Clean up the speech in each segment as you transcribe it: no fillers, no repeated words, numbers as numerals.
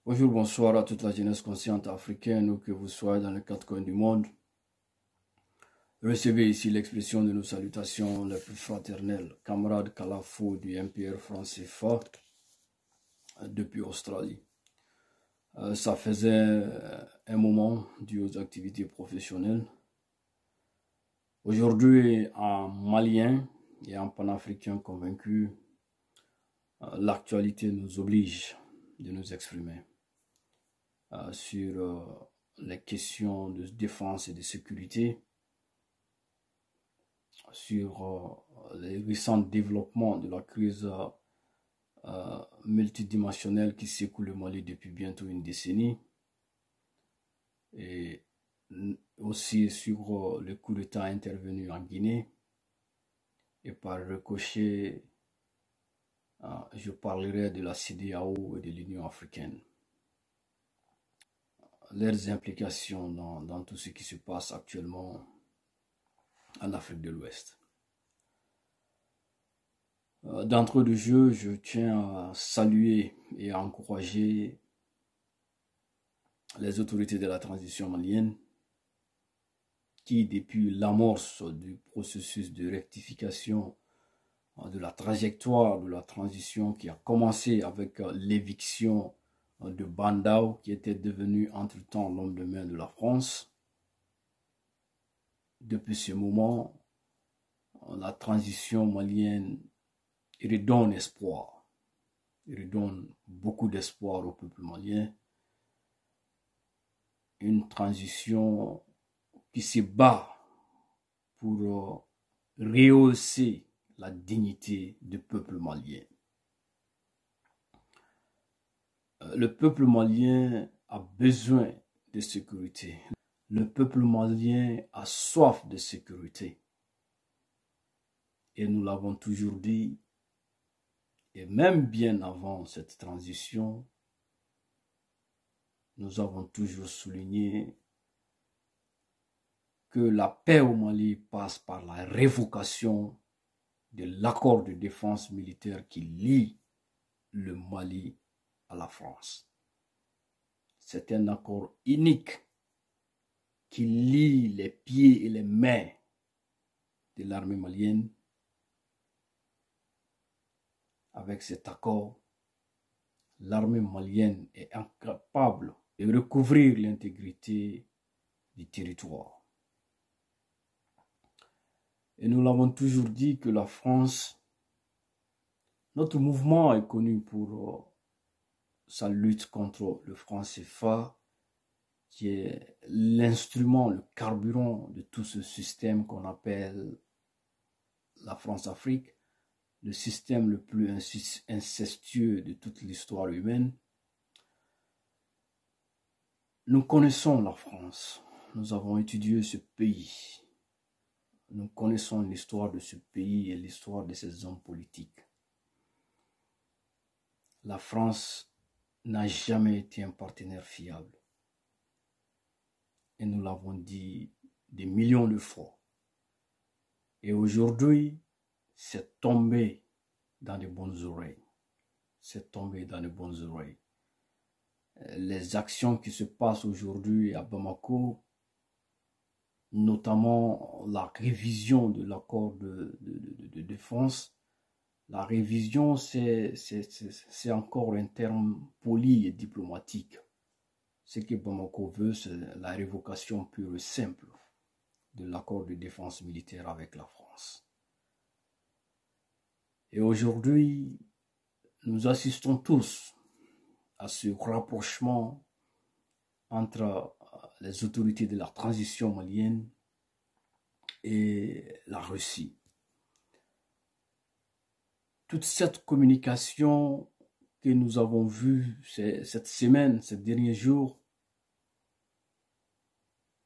Bonjour, bonsoir à toute la jeunesse consciente africaine, où que vous soyez dans les quatre coins du monde. Recevez ici l'expression de nos salutations les plus fraternelles. Camarades Kalafou du MPR français FA depuis Australie. Ça faisait un moment dû aux activités professionnelles. Aujourd'hui, en Malien et en panafricain convaincu, l'actualité nous oblige de nous exprimer sur les questions de défense et de sécurité, sur les récents développements de la crise multidimensionnelle qui secoue le Mali depuis bientôt une décennie, et aussi sur le coup d'État intervenu en Guinée. Et par ricochet, je parlerai de la CEDEAO et de l'Union africaine. Leurs implications dans tout ce qui se passe actuellement en Afrique de l'Ouest. D'entrée de jeu, je tiens à saluer et à encourager les autorités de la transition malienne qui, depuis l'amorce du processus de rectification de la trajectoire de la transition qui a commencé avec l'éviction de Bandao, qui était devenu entre-temps l'homme de main de la France. Depuis ce moment, la transition malienne redonne espoir. Il redonne beaucoup d'espoir au peuple malien. Une transition qui se bat pour rehausser la dignité du peuple malien. Le peuple malien a besoin de sécurité. Le peuple malien a soif de sécurité. Et nous l'avons toujours dit, et même bien avant cette transition, nous avons toujours souligné que la paix au Mali passe par la révocation de l'accord de défense militaire qui lie le Mali à la France. C'est un accord unique qui lie les pieds et les mains de l'armée malienne. Avec cet accord, l'armée malienne est incapable de recouvrir l'intégrité du territoire. Et nous l'avons toujours dit que la France, notre mouvement est connu pour sa lutte contre le franc CFA, qui est l'instrument, le carburant de tout ce système qu'on appelle la France-Afrique, le système le plus incestueux de toute l'histoire humaine. Nous connaissons la France, nous avons étudié ce pays, nous connaissons l'histoire de ce pays et l'histoire de ses hommes politiques. La France n'a jamais été un partenaire fiable. Et nous l'avons dit des millions de fois. Et aujourd'hui, c'est tombé dans de bonnes oreilles. C'est tombé dans de bonnes oreilles. Les actions qui se passent aujourd'hui à Bamako, notamment la révision de l'accord de défense, la révision, c'est encore un terme poli et diplomatique. Ce que Bamako veut, c'est la révocation pure et simple de l'accord de défense militaire avec la France. Et aujourd'hui, nous assistons tous à ce rapprochement entre les autorités de la transition malienne et la Russie. Toute cette communication que nous avons vue cette semaine, ces derniers jours,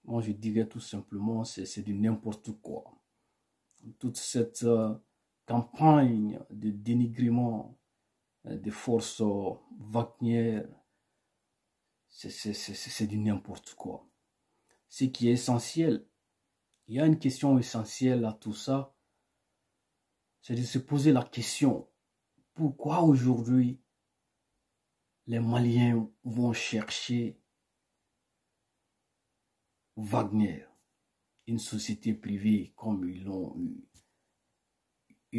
moi je dirais tout simplement c'est du n'importe quoi. Toute cette campagne de dénigrement des forces Wagner, c'est du n'importe quoi. Ce qui est essentiel, il y a une question essentielle à tout ça, c'est de se poser la question, pourquoi aujourd'hui les Maliens vont chercher Wagner, une société privée comme ils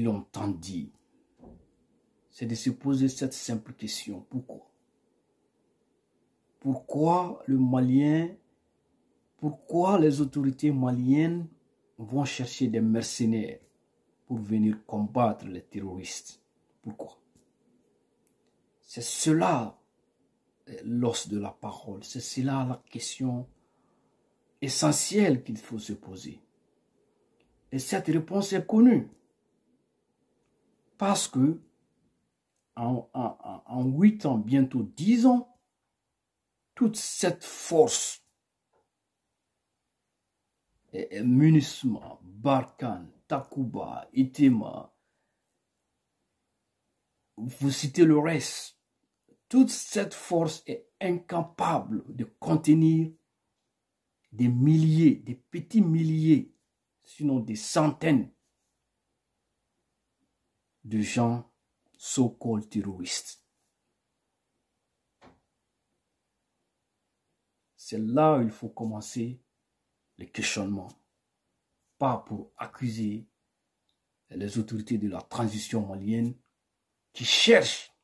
l'ont tant dit. C'est de se poser cette simple question. Pourquoi? Pourquoi pourquoi les autorités maliennes vont chercher des mercenaires pour venir combattre les terroristes? Pourquoi? C'est cela l'os de la parole. C'est cela la question essentielle qu'il faut se poser. Et cette réponse est connue. Parce que en 8 ans, bientôt 10 ans, toute cette force, MINUSMA, Barkhane, Takuba, Itema, vous citez le reste, toute cette force est incapable de contenir des milliers, des petits milliers, sinon des centaines de gens so-called terroristes. C'est là où il faut commencer le questionnement. Pas pour accuser les autorités de la transition malienne qui cherchent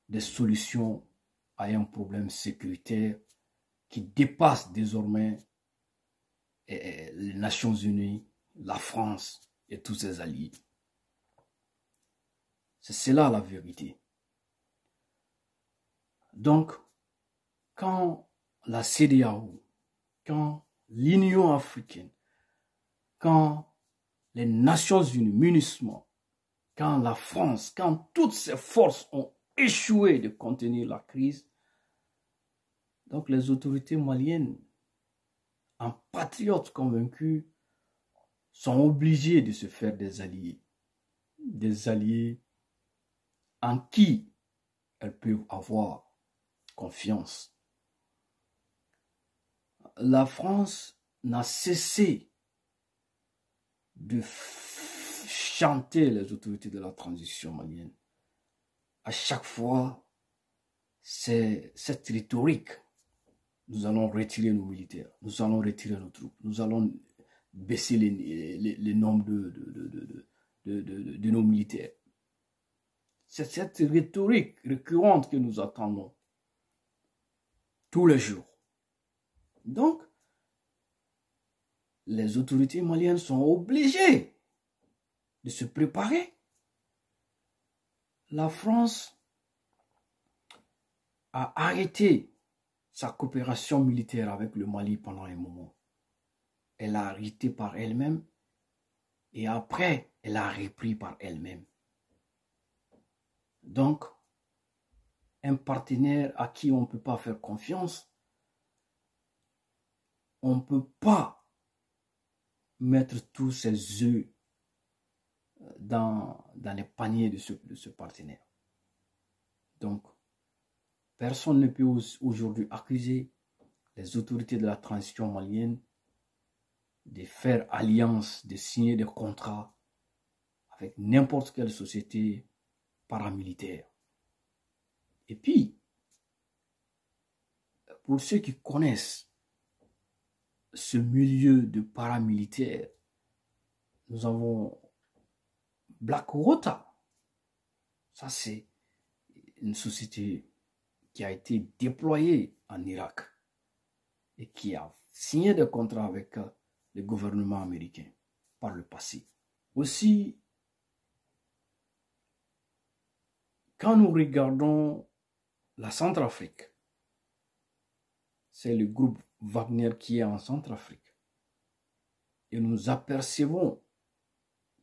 des solutions à un problème sécuritaire qui dépasse désormais les Nations Unies, la France et tous ses alliés. C'est cela la vérité. Donc, quand la CEDEAO, quand l'Union africaine, quand les Nations Unies, MINUSMA, quand la France, quand toutes ces forces ont échoué de contenir la crise, donc les autorités maliennes, en patriotes convaincus, sont obligées de se faire des alliés en qui elles peuvent avoir confiance. La France n'a cessé de chanter les autorités de la transition malienne. À chaque fois, c'est cette rhétorique. Nous allons retirer nos militaires, nous allons retirer nos troupes, nous allons baisser les nombres de nos militaires. C'est cette rhétorique récurrente que nous attendons tous les jours. Donc, les autorités maliennes sont obligées de se préparer. La France a arrêté sa coopération militaire avec le Mali pendant un moment. Elle a arrêté par elle-même et après, elle a repris par elle-même. Donc, un partenaire à qui on ne peut pas faire confiance, on ne peut pas mettre tous ses œufs dans les paniers de ce partenaire. Donc, personne ne peut aujourd'hui accuser les autorités de la transition malienne de faire alliance, de signer des contrats avec n'importe quelle société paramilitaire. Et puis, pour ceux qui connaissent ce milieu de paramilitaires, nous avons Black Rota. Ça, c'est une société qui a été déployée en Irak et qui a signé des contrats avec le gouvernement américain par le passé. Aussi, quand nous regardons la Centrafrique, c'est le groupe Wagner qui est en Centrafrique. Et nous apercevons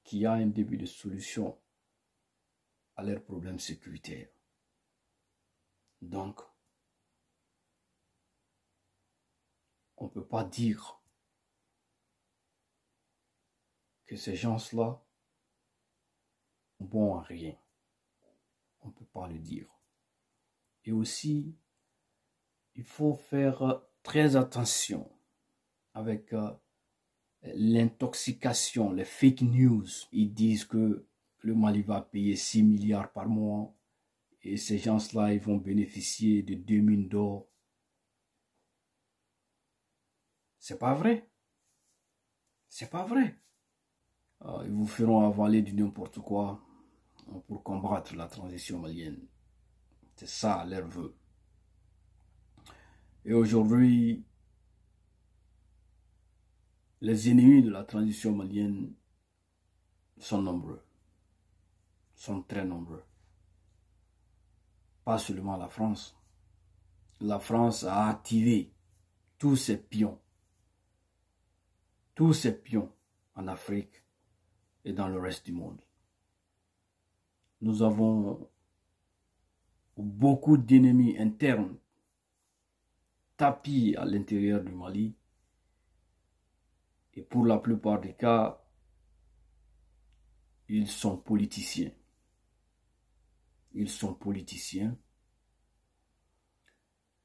qu'il y a un début de solution à leurs problèmes sécuritaires. Donc, on ne peut pas dire que ces gens-là sont bons à rien. On ne peut pas le dire. Et aussi, il faut faire très attention avec l'intoxication, les fake news. Ils disent que le Mali va payer 6 milliards par mois et ces gens-là, ils vont bénéficier de 2 mines d'or. C'est pas vrai. C'est pas vrai. Ils vous feront avaler du n'importe quoi pour combattre la transition malienne. C'est ça leur vœu. Et aujourd'hui, les ennemis de la transition malienne sont nombreux, sont très nombreux. Pas seulement la France. La France a activé tous ses pions en Afrique et dans le reste du monde. Nous avons beaucoup d'ennemis internes tapis à l'intérieur du Mali. Et pour la plupart des cas, ils sont politiciens. Ils sont politiciens.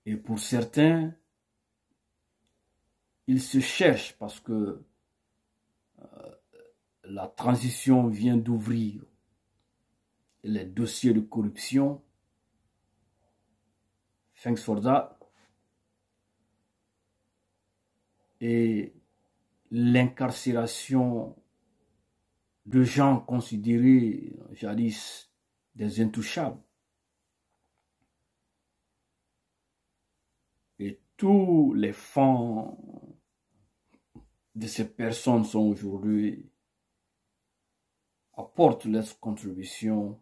Et pour certains, ils se cherchent parce que la transition vient d'ouvrir les dossiers de corruption. Thanks for that. Et l'incarcération de gens considérés jadis des intouchables. Et tous les fonds de ces personnes sont aujourd'hui apportent leur contribution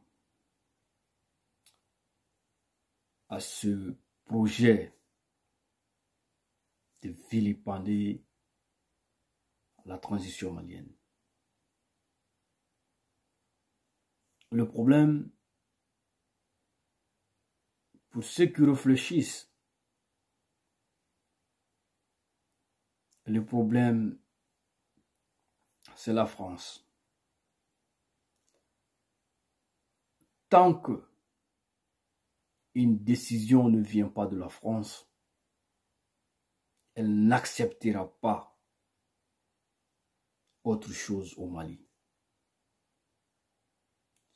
à ce projet de vilipender la transition malienne. Le problème, pour ceux qui réfléchissent, le problème, c'est la France. Tant que une décision ne vient pas de la France, elle n'acceptera pas autre chose au Mali.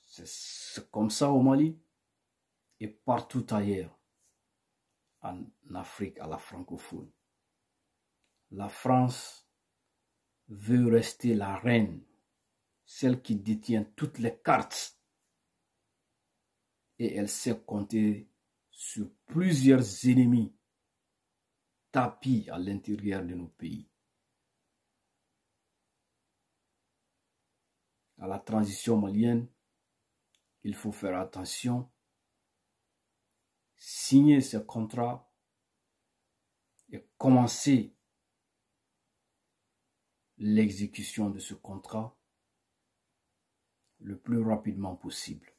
C'est comme ça au Mali et partout ailleurs en Afrique à la francophone. La France veut rester la reine, celle qui détient toutes les cartes. Et elle sait compter sur plusieurs ennemis tapis à l'intérieur de nos pays. À la transition malienne, il faut faire attention, signer ce contrat et commencer l'exécution de ce contrat le plus rapidement possible.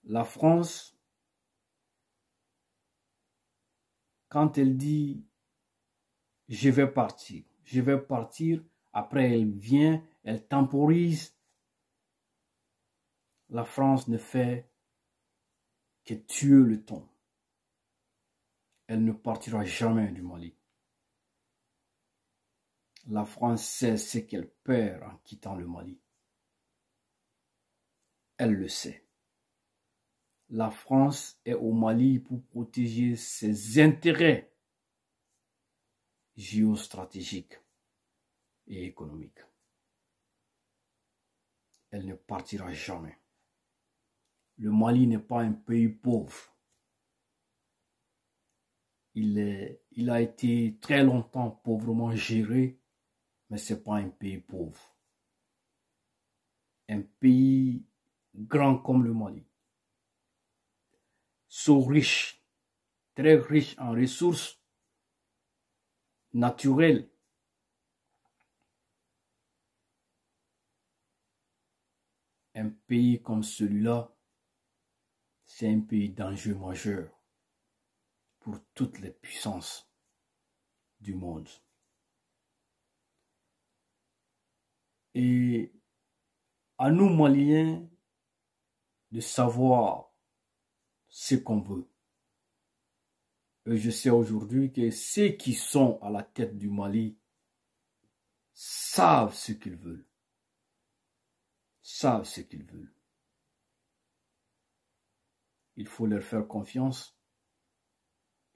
La France, quand elle dit « je vais partir », après elle vient, elle temporise. La France ne fait que tuer le temps. Elle ne partira jamais du Mali. La France sait ce qu'elle perd en quittant le Mali. Elle le sait. La France est au Mali pour protéger ses intérêts géostratégiques et économiques. Elle ne partira jamais. Le Mali n'est pas un pays pauvre. Il a été très longtemps pauvrement géré, mais ce n'est pas un pays pauvre. Un pays grand comme le Mali, sont riches, très riches en ressources naturelles. Un pays comme celui-là, c'est un pays d'enjeu majeur pour toutes les puissances du monde. Et à nous Maliens de savoir ce qu'on veut. Et je sais aujourd'hui que ceux qui sont à la tête du Mali savent ce qu'ils veulent. Savent ce qu'ils veulent. il faut leur faire confiance.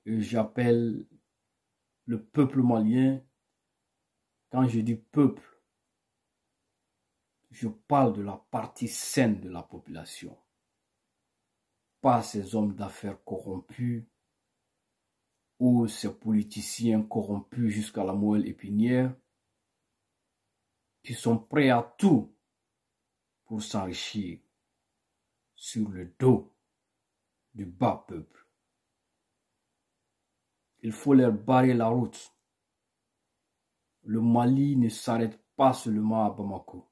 Et j'appelle le peuple malien, quand je dis peuple, je parle de la partie saine de la population. Pas ces hommes d'affaires corrompus ou ces politiciens corrompus jusqu'à la moelle épinière qui sont prêts à tout pour s'enrichir sur le dos du bas peuple. Il faut leur barrer la route. Le Mali ne s'arrête pas seulement à Bamako.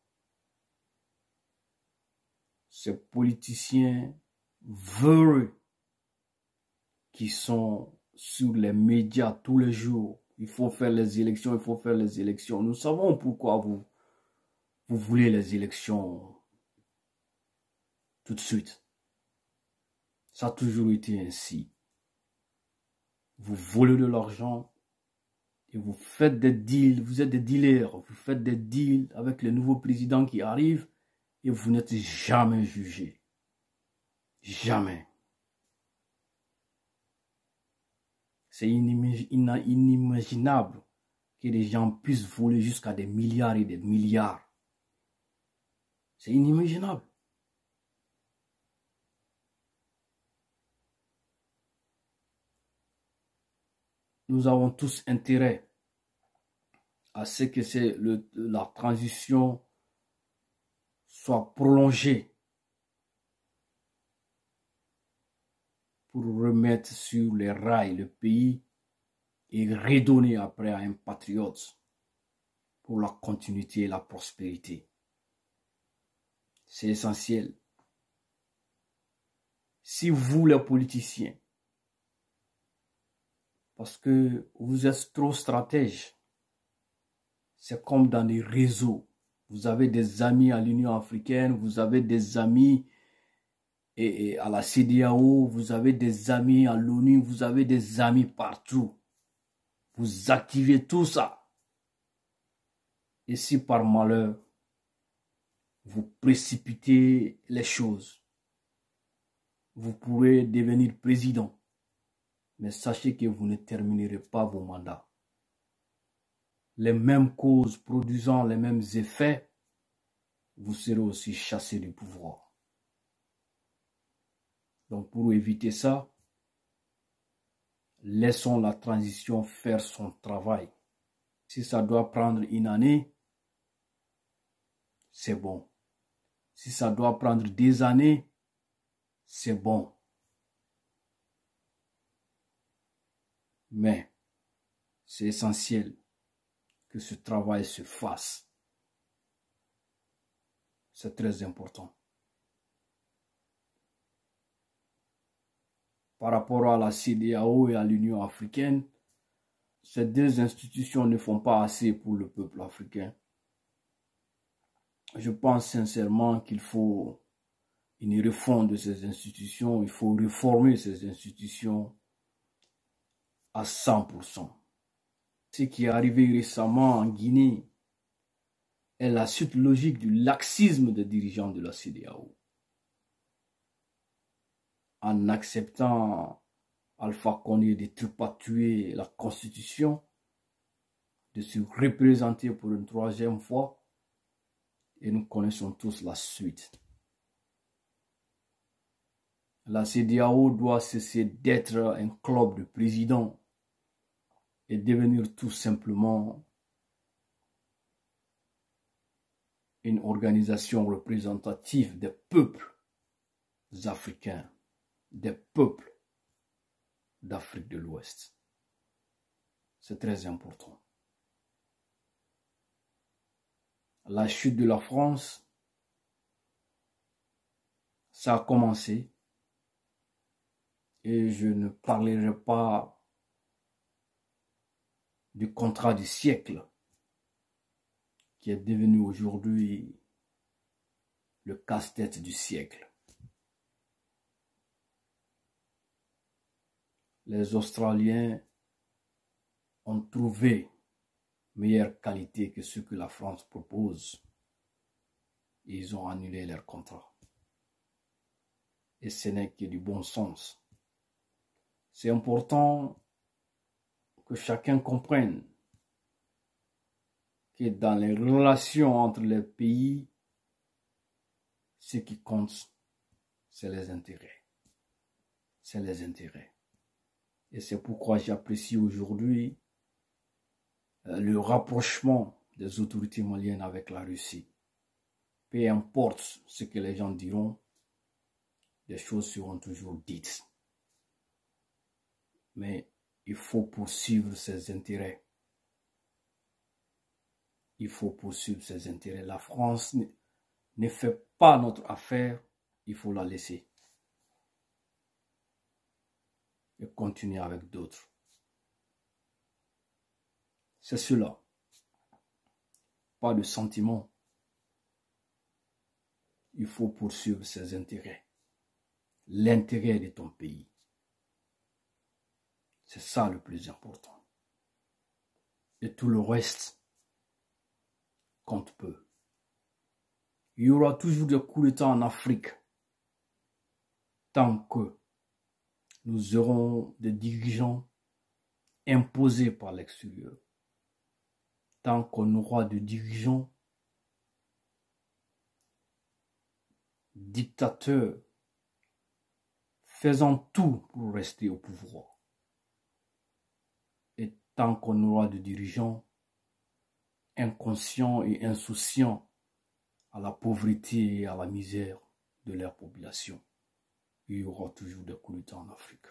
Ces politiciens véreux qui sont sur les médias tous les jours. Il faut faire les élections, il faut faire les élections. Nous savons pourquoi vous voulez les élections tout de suite. Ça a toujours été ainsi. Vous volez de l'argent et vous faites des deals, vous êtes des dealers, vous faites des deals avec le nouveau président qui arrive et vous n'êtes jamais jugé. Jamais. C'est inimaginable que les gens puissent voler jusqu'à des milliards et des milliards. C'est inimaginable. Nous avons tous intérêt à ce que la transition soit prolongée pour remettre sur les rails le pays et redonner après à un patriote pour la continuité et la prospérité. C'est essentiel. Si vous, les politiciens, parce que vous êtes trop stratèges, c'est comme dans les réseaux. Vous avez des amis à l'Union africaine, vous avez des amis à la CEDEAO, vous avez des amis à l'ONU, vous avez des amis partout. Vous activez tout ça. Et si par malheur, vous précipitez les choses, vous pourrez devenir président. Mais sachez que vous ne terminerez pas vos mandats. Les mêmes causes produisant les mêmes effets, vous serez aussi chassé du pouvoir. Donc pour éviter ça, laissons la transition faire son travail. Si ça doit prendre une année, c'est bon. Si ça doit prendre des années, c'est bon. Mais c'est essentiel que ce travail se fasse. C'est très important. Par rapport à la CEDEAO et à l'Union africaine, ces deux institutions ne font pas assez pour le peuple africain. Je pense sincèrement qu'il faut une refonte de ces institutions, il faut réformer ces institutions à 100%. Ce qui est arrivé récemment en Guinée est la suite logique du laxisme des dirigeants de la CEDEAO. En acceptant Alpha Condé de tripatuer la Constitution, de se représenter pour une troisième fois, et nous connaissons tous la suite. La CEDEAO doit cesser d'être un club de présidents et devenir tout simplement une organisation représentative des peuples africains, des peuples d'Afrique de l'Ouest. C'est très important. La chute de la France, ça a commencé et je ne parlerai pas du contrat du siècle qui est devenu aujourd'hui le casse-tête du siècle. Les Australiens ont trouvé meilleure qualité que ce que la France propose. Et ils ont annulé leur contrat. et ce n'est que du bon sens. C'est important que chacun comprenne que dans les relations entre les pays, ce qui compte, c'est les intérêts. C'est les intérêts. Et c'est pourquoi j'apprécie aujourd'hui le rapprochement des autorités maliennes avec la Russie. Peu importe ce que les gens diront, des choses seront toujours dites. Mais il faut poursuivre ses intérêts. Il faut poursuivre ses intérêts. La France ne fait pas notre affaire, il faut la laisser. Et continuer avec d'autres. C'est cela. Pas de sentiment. Il faut poursuivre ses intérêts. L'intérêt de ton pays. C'est ça le plus important. Et tout le reste compte peu. Il y aura toujours des coups d'État en Afrique tant que nous aurons des dirigeants imposés par l'extérieur. Tant qu'on aura des dirigeants dictateurs faisant tout pour rester au pouvoir. Et tant qu'on aura des dirigeants inconscients et insouciants à la pauvreté et à la misère de leur population, il y aura toujours des coups d'État en Afrique.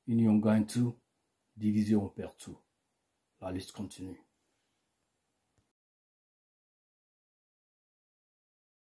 Union gagne tout, divisé on perd tout. La liste continue.